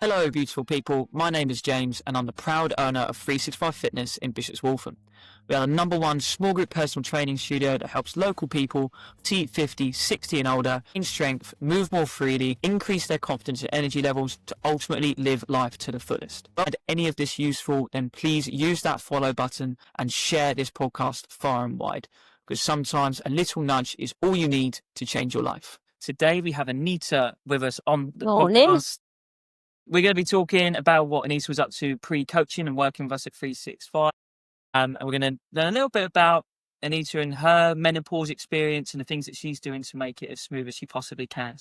Hello, beautiful people. My name is James, and I'm the proud owner of 365 Fitness in Bishop's Waltham. We are the #1 small group personal training studio that helps local people, 50, 60 and older, gain strength, move more freely, increase their confidence and energy levels to ultimately live life to the fullest. If you find any of this useful, then please use that follow button and share this podcast far and wide, because sometimes a little nudge is all you need to change your life. Today we have Anita with us on the Morning. podcast. We're going to be talking about what Anita was up to pre-coaching and working with us at 365. And we're going to learn a little bit about Anita and her menopause experience and the things that she's doing to make it as smooth as she possibly can.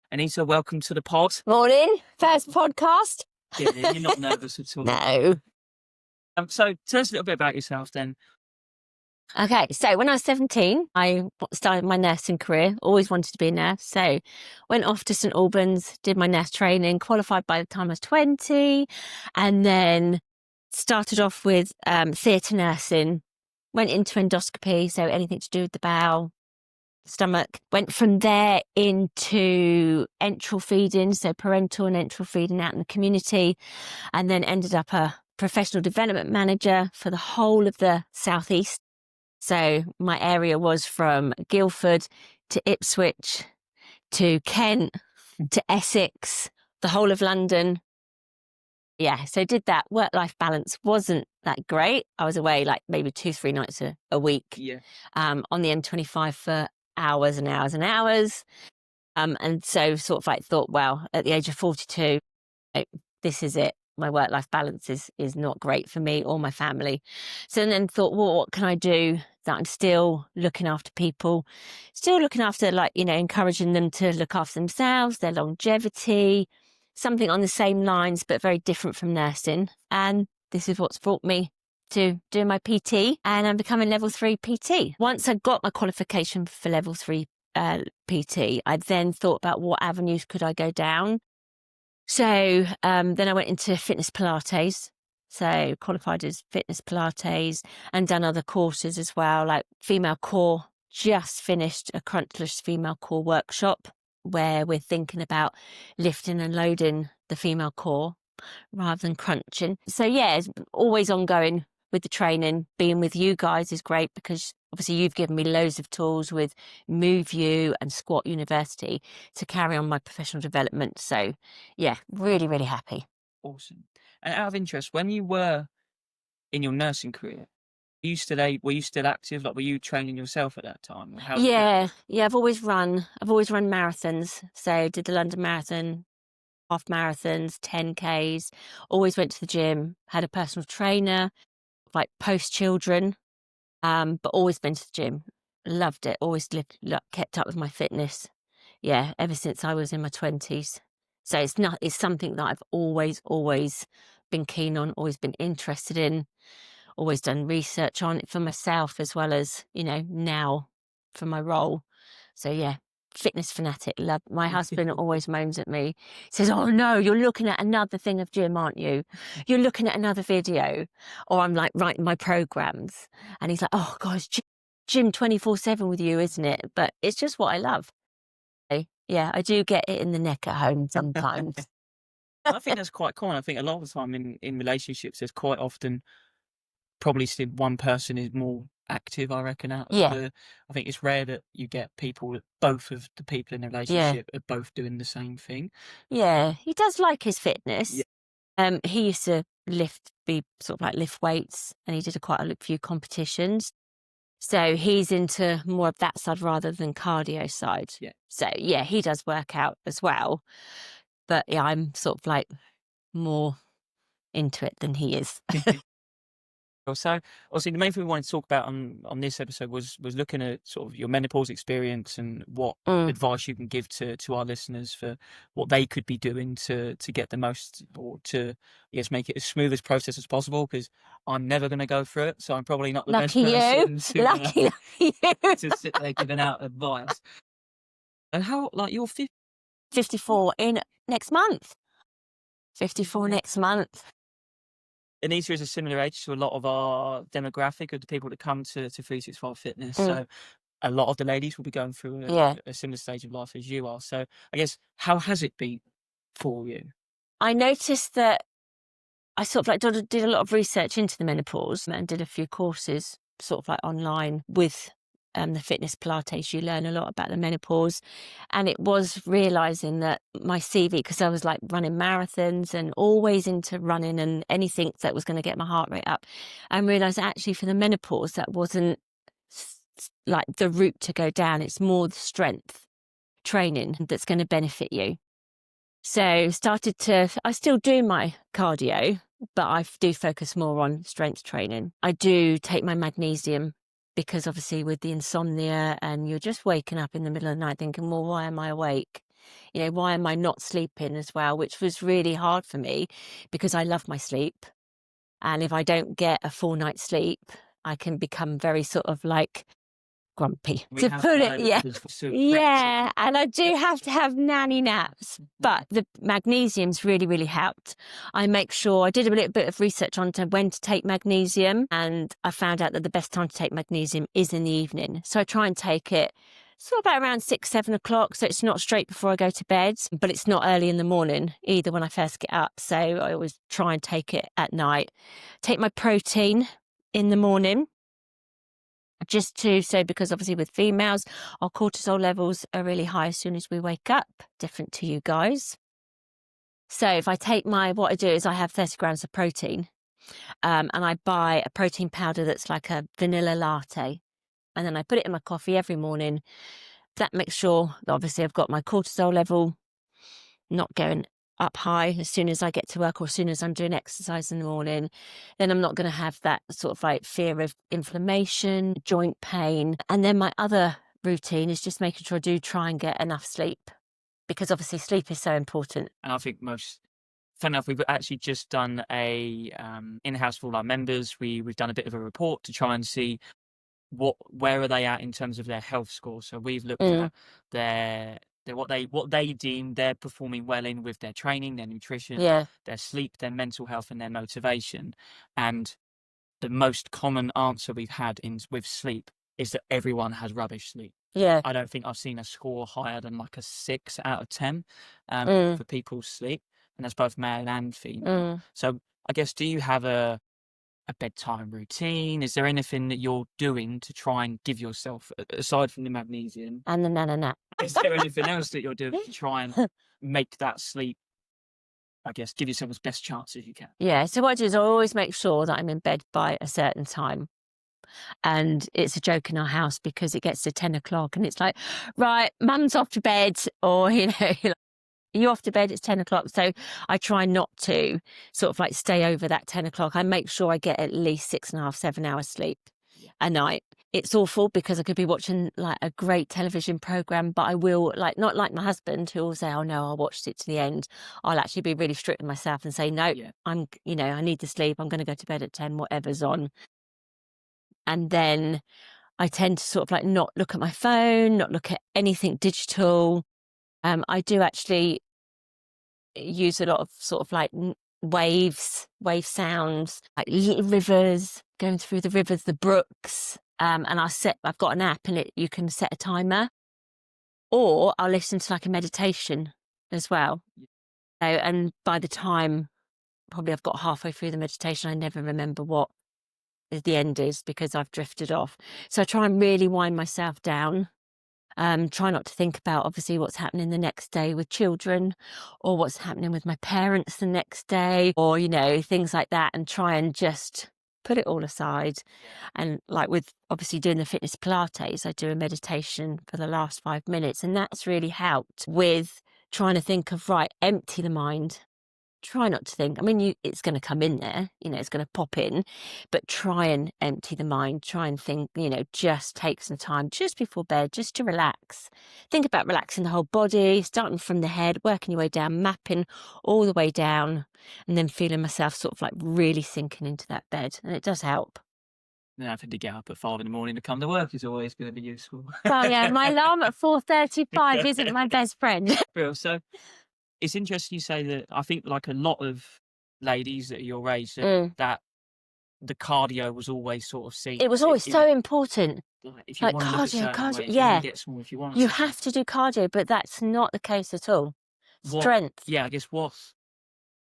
Anita, welcome to the pod. Morning. First podcast. Yeah, you're not nervous at all. No. So tell us a little bit about yourself then. Okay, so when I was 17, I started my nursing career. Always wanted to be a nurse. So went off to St Albans, did my nurse training, qualified by the time I was 20, and then started off with theatre nursing, went into endoscopy, so anything to do with the bowel, stomach. Went from there into enteral feeding, so parental and enteral feeding out in the community, and then ended up a professional development manager for the whole of the southeast. So my area was from Guildford to Ipswich to Kent to Essex, the whole of London. Yeah, so did that. Work-life balance wasn't that great. I was away like maybe 2-3 nights a week. Yeah. On the M25 for hours and hours and hours. And so sort of like thought, well, at the age of 42, this is it. My work-life balance is not great for me or my family. So then thought, well, what can I do that I'm still looking after people, still looking after, like, encouraging them to look after themselves, their longevity, something on the same lines, but very different from nursing. And this is what's brought me to doing my PT, and I'm becoming level 3 PT. Once I got my qualification for level 3 PT, I then thought about what avenues could I go down. So then I went into fitness Pilates, so qualified as fitness Pilates, and done other courses as well, like female core. Just finished a crunchless female core workshop where we're thinking about lifting and loading the female core rather than crunching. So yeah, it's always ongoing with the training. Being with you guys is great because obviously you've given me loads of tools with Move You and Squat University to carry on my professional development. So yeah, really, really happy. Awesome. And out of interest, when you were in your nursing career, were you still active? Like, were you training yourself at that time? Or how Yeah, I've always run marathons. So did the London Marathon, half marathons, 10Ks, always went to the gym, had a personal trainer, like post children, but always been to the gym. Loved it. Always kept up with my fitness. Yeah, ever since I was in my 20s. So it's something that I've always been keen on, always been interested in, always done research on it for myself as well as, now for my role. So yeah, fitness fanatic. Love. My husband always moans at me. He says, "Oh no, you're looking at another thing of gym, aren't you? You're looking at another video." Or I'm like writing my programs, and he's like, "Oh gosh, gym 24/7 with you, isn't it?" But it's just what I love. Yeah, I do get it in the neck at home sometimes. I think that's quite common. I think a lot of the time in relationships, there's quite often probably still one person is more active, I reckon, out of Yeah. I think it's rare that you get people that both of the people in a relationship are both doing the same thing. Yeah, he does like his fitness. Yeah. He used to lift weights, and he did quite a few competitions. So he's into more of that side rather than cardio side. Yeah. So yeah, he does work out as well. But yeah, I'm sort of like more into it than he is. So obviously the main thing we wanted to talk about on this episode was looking at sort of your menopause experience and what advice you can give to our listeners for what they could be doing to get the most, or to, yes, make it as smooth as process as possible, because I'm never going to go through it, so I'm probably not the best person Lucky you. to sit there giving out advice. And how, like, you're 54 in next month. 54 next month. Anita is a similar age to a lot of our demographic of the people that come to 365 Fitness. So a lot of the ladies will be going through a similar stage of life as you are. So I guess, how has it been for you? I noticed that I sort of like did a lot of research into the menopause and did a few courses sort of like online with the fitness Pilates. You learn a lot about the menopause. And it was realizing that my CV, because I was like running marathons and always into running and anything that was going to get my heart rate up, and realized actually for the menopause, that wasn't like the route to go down. It's more the strength training that's going to benefit you. So I still do my cardio, but I do focus more on strength training. I do take my magnesium because obviously with the insomnia and you're just waking up in the middle of the night thinking, well, why am I awake? You know, why am I not sleeping as well? Which was really hard for me because I love my sleep. And if I don't get a full night's sleep, I can become very sort of like grumpy, to put it. Yeah. Yeah. And I do have to have nanny naps, but the magnesium's really, really helped. I make sure I did a little bit of research on when to take magnesium, and I found out that the best time to take magnesium is in the evening. So I try and take it sort of about around 6, 7 o'clock. So it's not straight before I go to bed, but it's not early in the morning either when I first get up. So I always try and take it at night. Take my protein in the morning. Because obviously with females, our cortisol levels are really high as soon as we wake up, different to you guys. So if I take what I do is I have 30 grams of protein, and I buy a protein powder that's like a vanilla latte, and then I put it in my coffee every morning. That makes sure that obviously I've got my cortisol level not going up high as soon as I get to work or as soon as I'm doing exercise in the morning. Then I'm not going to have that sort of like fear of inflammation, joint pain. And then my other routine is just making sure I do try and get enough sleep, because obviously sleep is so important. And I think fun enough, we've actually just done a in-house for all our members. We've done a bit of a report to try and see where are they at in terms of their health score. So we've looked at what they deem they're performing well in with their training, their nutrition, their sleep, their mental health, and their motivation. And the most common answer we've had with sleep is that everyone has rubbish sleep. Yeah. I don't think I've seen a score higher than like a 6 out of 10 for people's sleep, and that's both male and female. So I guess, do you have a bedtime routine? Is there anything that you're doing to try and give yourself, aside from the magnesium and the nana nap? Is there anything else that you're doing to try and make that sleep, I guess, give yourself as best chance as you can? Yeah. So what I do is I always make sure that I'm in bed by a certain time. And it's a joke in our house because it gets to 10 o'clock and it's like, right, mum's off to bed, or, you know, you off to bed, it's 10 o'clock. So I try not to sort of like stay over that 10 o'clock. I make sure I get at least 6.5, 7 hours sleep a night. It's awful because I could be watching like a great television program, but I will not like my husband, who will say, oh no, I watched it to the end. I'll actually be really strict with myself and say, no, I need to sleep. I'm going to go to bed at 10, whatever's on. And then I tend to sort of like not look at my phone, not look at anything digital. I do actually use a lot of sort of like wave sounds, like little rivers, going through the rivers, the brooks. And I've got an app and you can set a timer, or I'll listen to like a meditation as well. So, and by the time probably I've got halfway through the meditation, I never remember what the end is because I've drifted off. So I try and really wind myself down. Try not to think about obviously what's happening the next day with children, or what's happening with my parents the next day, or, you know, things like that, and try and just put it all aside. And like with obviously doing the fitness Pilates, I do a meditation for the last 5 minutes, and that's really helped with trying to think of, right, empty the mind. Try not to think. I mean, it's going to come in there, you know, it's going to pop in, but try and empty the mind. Try and think, you know, just take some time just before bed, just to relax. Think about relaxing the whole body, starting from the head, working your way down, mapping all the way down, and then feeling myself sort of like really sinking into that bed. And it does help. Then having to get up at 5 a.m. to come to work is always going to be useful. Well, yeah, my alarm at 4:35 isn't my best friend. So it's interesting you say that. I think like a lot of ladies at your age, that the cardio was always sort of seen. It was always so important. Like if you want to look a certain way, yeah. Get small if you want. You have to do cardio, but that's not the case at all. Strength. I guess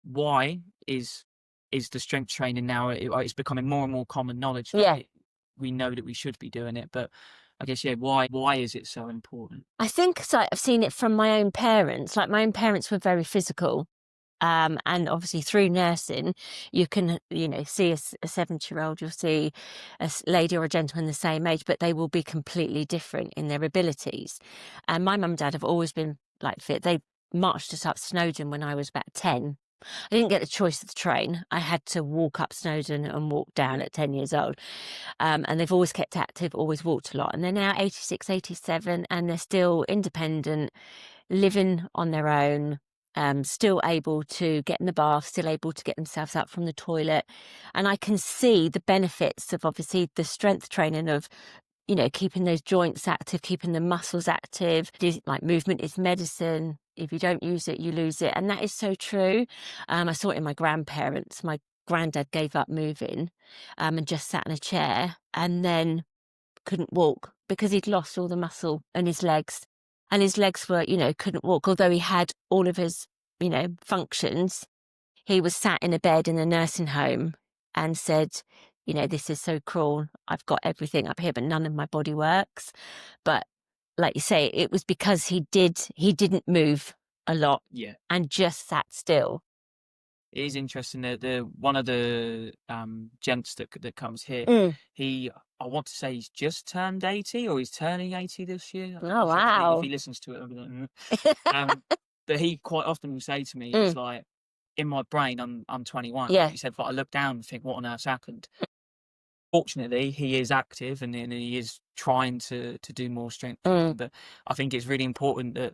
why is the strength training now? It's becoming more and more common knowledge that Yeah. we know that we should be doing it, but I guess, yeah, why is it so important? I think so I've seen it from my own parents. Like, my own parents were very physical. And obviously through nursing, you can, see a 70-year-old, you'll see a lady or a gentleman the same age, but they will be completely different in their abilities. And my mum and dad have always been like fit. They marched us up Snowdon when I was about 10. I didn't get the choice of the train. I had to walk up Snowdon and walk down at 10 years old. And they've always kept active, always walked a lot. And they're now 86, 87, and they're still independent, living on their own, still able to get in the bath, still able to get themselves up from the toilet. And I can see the benefits of obviously the strength training of, keeping those joints active, keeping the muscles active. Like, movement is medicine. If you don't use it, you lose it. And that is so true. I saw it in my grandparents. My granddad gave up moving, and just sat in a chair, and then couldn't walk because he'd lost all the muscle in his legs. And his legs were, couldn't walk. Although he had all of his, functions, he was sat in a bed in a nursing home and said, this is so cruel. I've got everything up here, but none of my body works. But like you say, it was because he didn't move a lot. Yeah. And just sat still. It is interesting that the one of the gents that comes here, I want to say he's just turned 80 or he's turning 80 this year. Oh, wow. If he listens to it, I'll be like, but he quite often will say to me, it's like, in my brain, I'm 21. Yeah. He said, but I look down and think, what on earth's happened? Fortunately, he is active and he is trying to do more strength training. But I think it's really important that,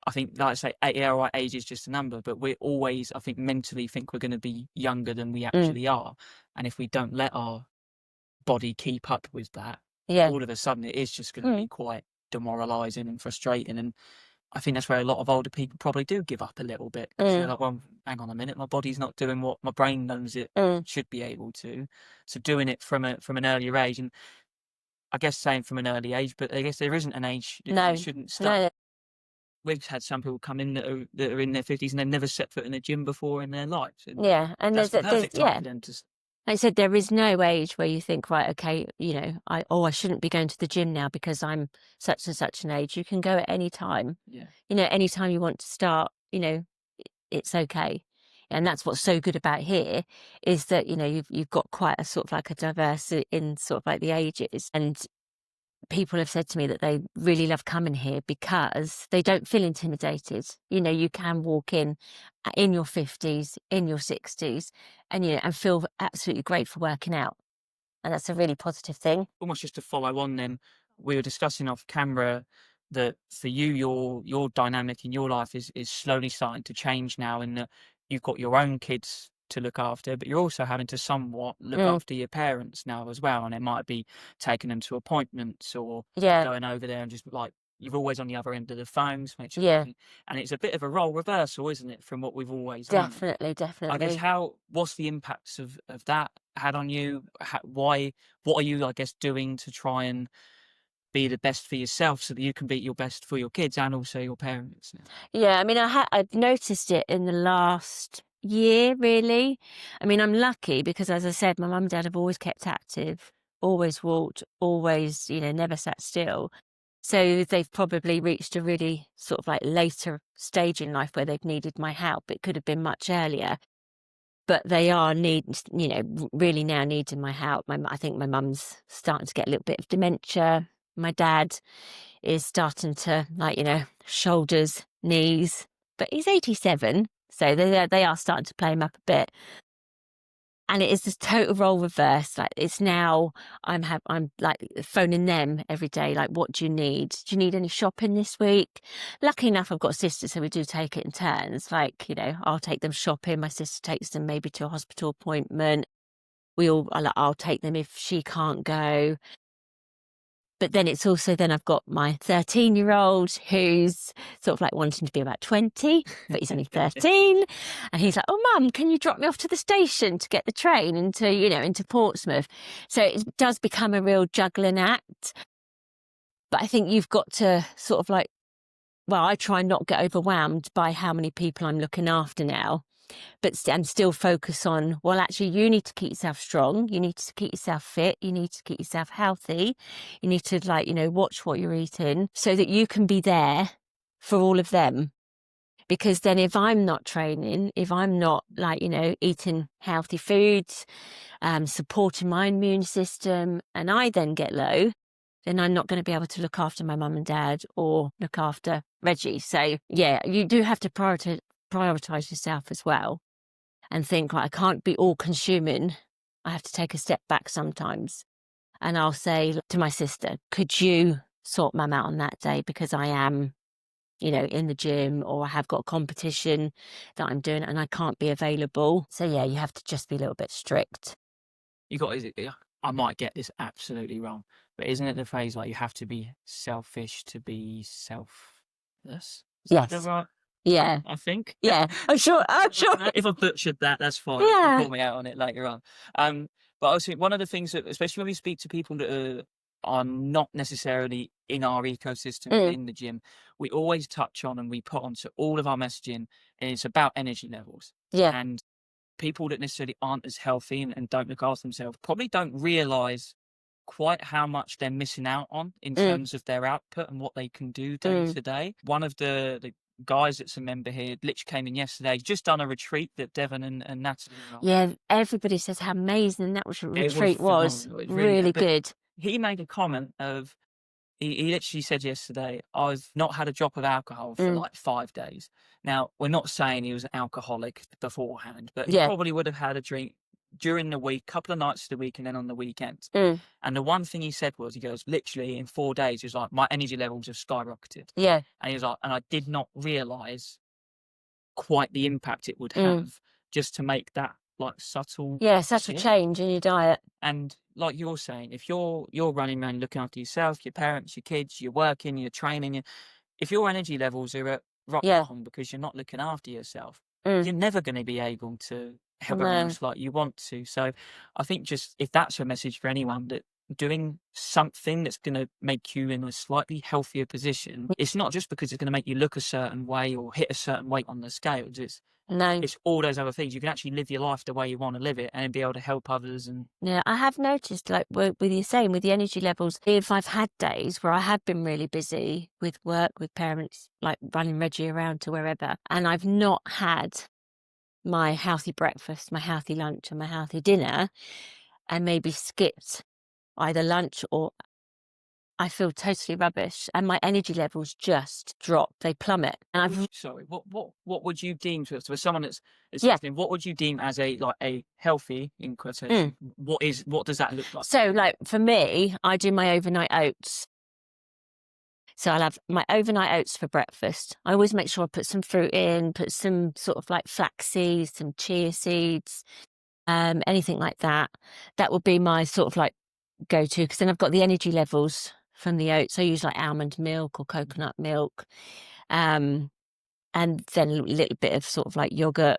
I think, like I say, our age is just a number, but we're always, I think, mentally think we're going to be younger than we actually are. And if we don't let our body keep up with that, all of a sudden it is just going to be quite demoralising and frustrating. And I think that's where a lot of older people probably do give up a little bit. They're like, well, hang on a minute, my body's not doing what my brain knows it should be able to. So doing it from an earlier age, and I guess saying from an early age, but I guess there isn't an age that you shouldn't start. No. We've had some people come in that are in their 50s and they've never set foot in a gym before in their lives. And and that's the perfect time for yeah. them to. Like I said, there is no age where you think, right, okay, I shouldn't be going to the gym now because I'm such and such an age. You can go at any time. Yeah. Any time you want to start, it's okay. And that's what's so good about here is that, you've got quite a sort of like a diversity in sort of like the ages. And people have said to me that they really love coming here because they don't feel intimidated. You can walk in your 50s, in your 60s, and and feel absolutely great for working out. And that's a really positive thing. Almost just to follow on then, we were discussing off camera that for you, your dynamic in your life is slowly starting to change now, and that you've got your own kids to look after, but you're also having to somewhat look after your parents now as well. And it might be taking them to appointments or going over there and just like, you're always on the other end of the phones. And it's a bit of a role reversal, isn't it, from what we've always done? Definitely. I guess what's the impacts of that had on you? What are you, I guess, doing to try and be the best for yourself so that you can be your best for your kids and also your parents now? Yeah, I mean, I've noticed it in the last year, really. I mean, I'm lucky because, as I said, my mum and dad have always kept active, always walked, always, never sat still. So they've probably reached a really sort of like later stage in life where they've needed my help. It could have been much earlier, but they are really now needing my help. I think my mum's starting to get a little bit of dementia. My dad is starting to, shoulders, knees, but he's 87, so they are starting to play him up a bit. And it is this total role reverse. Like, it's now I'm like phoning them every day. Like, what do you need? Do you need any shopping this week? Lucky enough, I've got sisters, so we do take it in turns. Like, I'll take them shopping. My sister takes them maybe to a hospital appointment. I'll take them if she can't go. But then it's also, I've got my 13-year-old who's sort of like wanting to be about 20, but he's only 13. And he's like, oh, Mum, can you drop me off to the station to get the train into Portsmouth? So it does become a real juggling act. But I think you've got to sort of I try not get overwhelmed by how many people I'm looking after now. and still focus on, well, actually, you need to keep yourself strong. You need to keep yourself fit. You need to keep yourself healthy. You need to, like, you know, watch what you're eating so that you can be there for all of them. Because then if I'm not training, if I'm not, like, you know, eating healthy foods, supporting my immune system, and I then get low, then I'm not going to be able to look after my mum and dad or look after Reggie. So yeah, you do have to prioritize yourself as well and think, right, I can't be all consuming. I have to take a step back sometimes. And I'll say to my sister, could you sort mum out on that day? Because I am, you know, in the gym, or I have got a competition that I'm doing and I can't be available. So yeah, you have to just be a little bit strict. I might get this absolutely wrong, but isn't it the phrase like you have to be selfish to be selfless? Is that Yes. right? Yeah. I think. Yeah. I'm sure. If I butchered that, that's fine. Yeah. You can call me out on it later on. But I think one of the things that, especially when we speak to people that are not necessarily in our ecosystem in the gym, we always touch on and we put onto all of our messaging, and it's about energy levels. Yeah. And people that necessarily aren't as healthy and don't look after themselves probably don't realise quite how much they're missing out on in terms of their output and what they can do day to day. One of the guys that's a member here literally came in yesterday. He's just done a retreat that Devon and Natalie were on. Yeah, everybody says how amazing that retreat was. Phenomenal. It Really good. He made a comment of, he literally said yesterday, I've not had a drop of alcohol for like 5 days. Now, we're not saying he was an alcoholic beforehand, but he probably would have had a drink during the week, couple of nights of the week, and then on the weekends. And the one thing he said was, he goes, literally in 4 days, he was like, my energy levels have skyrocketed. Yeah. And he was like, and I did not realise quite the impact it would have just to make that like subtle subtle change in your diet. And like you're saying, if you're running around looking after yourself, your parents, your kids, you're working, you're training, if your energy levels are at rock bottom because you're not looking after yourself, you're never going to be able to help everyone else like you want to. So I think just if that's a message for anyone, that doing something that's going to make you in a slightly healthier position, it's not just because it's going to make you look a certain way or hit a certain weight on the scales. It's all those other things. You can actually live your life the way you want to live it and be able to help others. And yeah, I have noticed, like with you saying, with the energy levels, if I've had days where I have been really busy with work, with parents, like running Reggie around to wherever, and I've not had my healthy breakfast, my healthy lunch and my healthy dinner, and maybe skipped either lunch, or I feel totally rubbish and my energy levels just drop. They plummet. And sorry, what would you deem to someone that's listening, what would you deem as a healthy, in quotation? What does that look like? So like for me, I do my overnight oats. So I'll have my overnight oats for breakfast. I always make sure I put some fruit in, put some sort of like flax seeds, some chia seeds, anything like that. That would be my sort of like go-to, because then I've got the energy levels from the oats. I use like almond milk or coconut milk, and then a little bit of sort of like yogurt.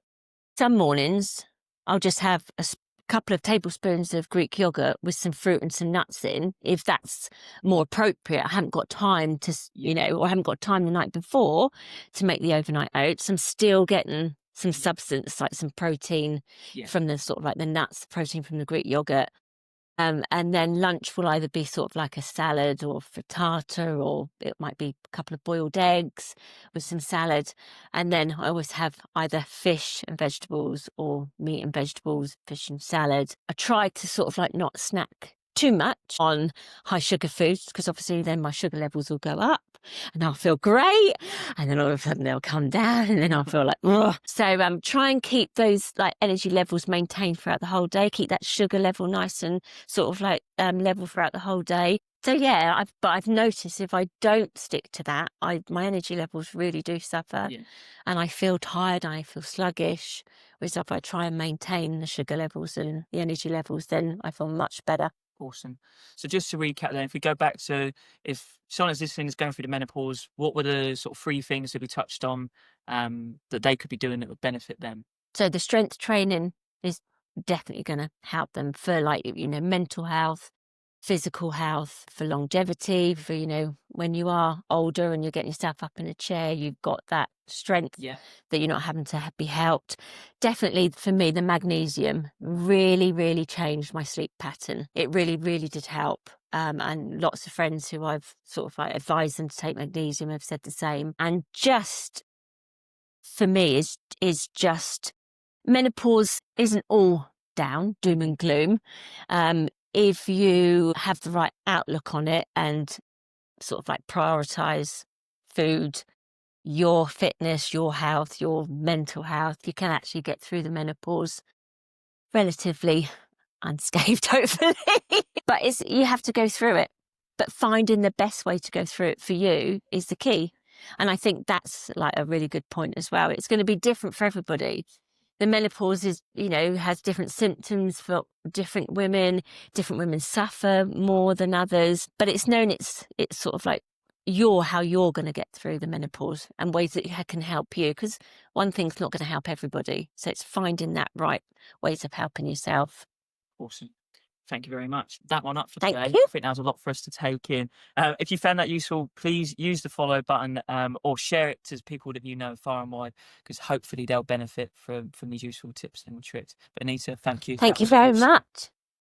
Some mornings I'll just have a couple of tablespoons of Greek yogurt with some fruit and some nuts in, if that's more appropriate. I haven't got time to, you know, or I haven't got time the night before to make the overnight oats. I'm still getting some substance, like some protein from the sort of like the nuts, protein from the Greek yogurt. And then lunch will either be sort of like a salad or frittata, or it might be a couple of boiled eggs with some salad. And then I always have either fish and vegetables or meat and vegetables, fish and salad. I try to sort of like not snack too much on high sugar foods, because obviously then my sugar levels will go up and I'll feel great, and then all of a sudden they'll come down and then I'll feel like, ugh. So try and keep those like energy levels maintained throughout the whole day, keep that sugar level nice and sort of like level throughout the whole day. So yeah, I've noticed if I don't stick to that, my energy levels really do suffer, and I feel tired, I feel sluggish. Whereas if I try and maintain the sugar levels and the energy levels, then I feel much better. Awesome. So just to recap then, if we go back to, if someone's listening is going through the menopause, what were the sort of 3 things that we touched on that they could be doing that would benefit them? So the strength training is definitely going to help them for, like, you know, mental health, physical health, for longevity, for, you know, when you are older and you're getting yourself up in a chair, you've got that strength that you're not having to be helped. Definitely for me, the magnesium really changed my sleep pattern. It really did help. And lots of friends who I've sort of like advised them to take magnesium have said the same. And just for me is just menopause isn't all down, doom and gloom. If you have the right outlook on it and sort of like prioritize food, your fitness, your health, your mental health, you can actually get through the menopause relatively unscathed, hopefully. But you have to go through it. But finding the best way to go through it for you is the key. And I think that's like a really good point as well. It's going to be different for everybody. The menopause is, you know, has different symptoms for different women. Different women suffer more than others, but it's known it's sort of like how you're going to get through the menopause and ways that can help you, because one thing's not going to help everybody. So it's finding that right ways of helping yourself. Awesome. Thank you very much. That one up for Thank today. you. I think that was a lot for us to take in. If you found that useful, please use the follow button or share it to people that you know far and wide, because hopefully they'll benefit from these useful tips and tricks. But Anita, thank you. Thank you very much.